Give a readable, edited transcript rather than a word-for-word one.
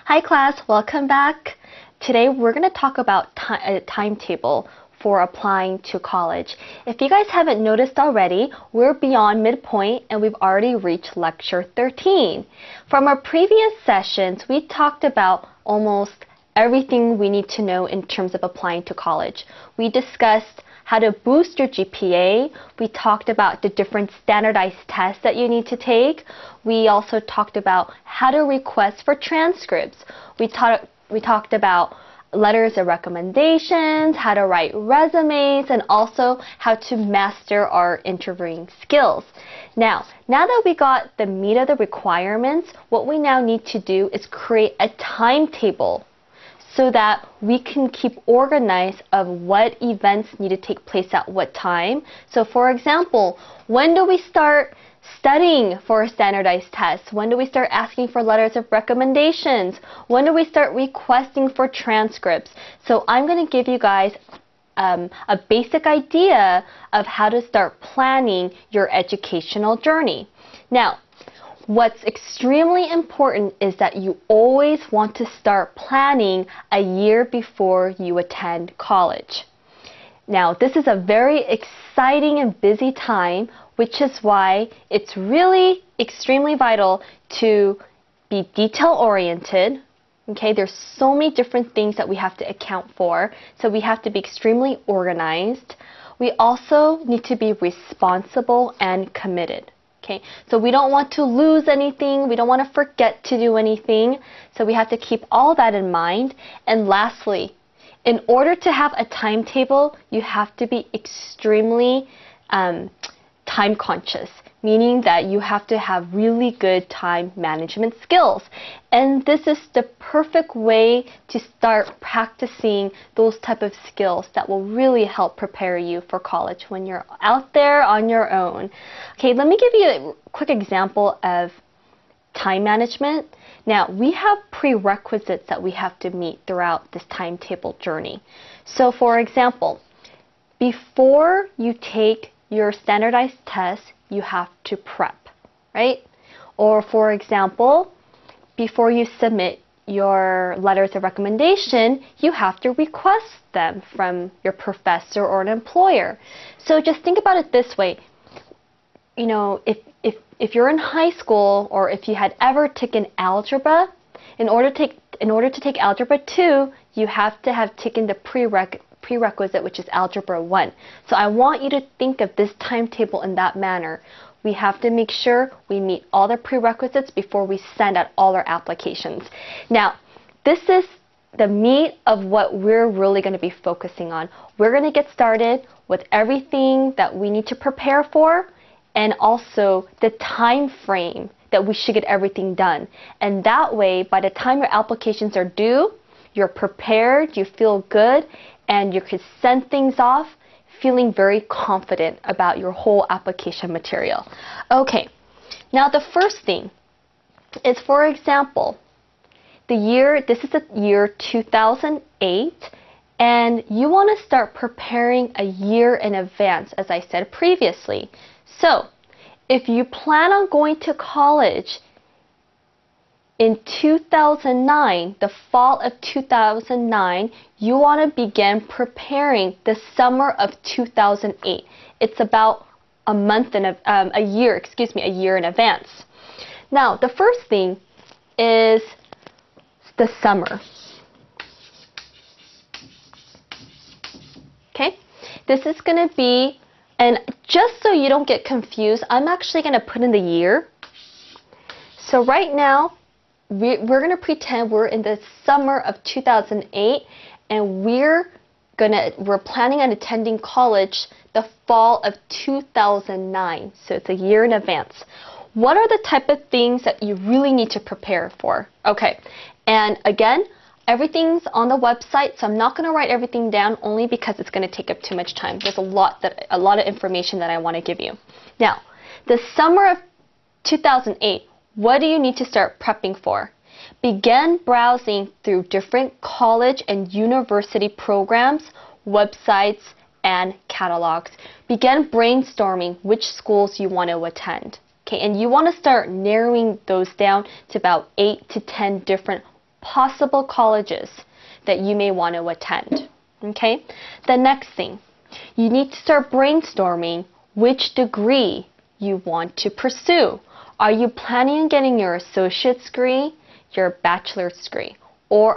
Hi class, welcome back. Today we're going to talk about a timetable for applying to college. If you guys haven't noticed already, we're beyond midpoint and we've already reached lecture 13. From our previous sessions, we talked about almost everything we need to know in terms of applying to college. We discussed how to boost your GPA. We talked about the different standardized tests that you need to take. We also talked about how to request for transcripts. We talked about letters of recommendations, how to write resumes, and also how to master our interviewing skills. Now that we got the meat of the requirements, what we now need to do is create a timetable so that we can keep organized of what events need to take place at what time. So for example, when do we start studying for a standardized test? When do we start asking for letters of recommendations? When do we start requesting for transcripts? So I'm going to give you guys a basic idea of how to start planning your educational journey. Now, what's extremely important is that you always want to start planning a year before you attend college. Now, this is a very exciting and busy time, which is why it's really extremely vital to be detail-oriented. Okay, there's so many different things that we have to account for, so we have to be extremely organized. We also need to be responsible and committed. Okay, so we don't want to lose anything, we don't want to forget to do anything, so we have to keep all that in mind. And lastly, in order to have a timetable, you have to be extremely time conscious, meaning that you have to have really good time management skills. And this is the perfect way to start practicing those type of skills that will really help prepare you for college when you're out there on your own. Okay, let me give you a quick example of time management. Now, we have prerequisites that we have to meet throughout this timetable journey. So for example, before you take your standardized test, you have to prep, right? Or for example, before you submit your letters of recommendation, you have to request them from your professor or an employer. So just think about it this way. You know, if you're in high school, or if you had ever taken algebra, in order to take algebra 2, you have to have taken the prerequisite, which is algebra 1. So I want you to think of this timetable in that manner. We have to make sure we meet all the prerequisites before we send out all our applications. Now, this is the meat of what we're really going to be focusing on. We're going to get started with everything that we need to prepare for, and also the time frame that we should get everything done. And that way, by the time your applications are due, you're prepared, you feel good, and you can send things off feeling very confident about your whole application material. Okay, now the first thing is, for example, this is the year 2008, and you want to start preparing a year in advance, as I said previously. So, if you plan on going to college in 2009, the fall of 2009, you want to begin preparing the summer of 2008. It's about a year in advance. Now, the first thing is the summer. Okay, this is going to be, and just so you don't get confused, I'm actually going to put in the year. So right now, we're going to pretend we're in the summer of 2008, and we're planning on attending college the fall of 2009. So it's a year in advance. What are the type of things that you really need to prepare for? Okay, and again, everything's on the website, so I'm not going to write everything down, only because it's going to take up too much time. There's a lot of information that I want to give you. Now, the summer of 2008, what do you need to start prepping for? Begin browsing through different college and university programs, websites, and catalogs. Begin brainstorming which schools you want to attend. Okay, and you want to start narrowing those down to about 8 to 10 different possible colleges that you may want to attend. Okay? The next thing, you need to start brainstorming which degree you want to pursue. Are you planning on getting your associate's degree, your bachelor's degree, or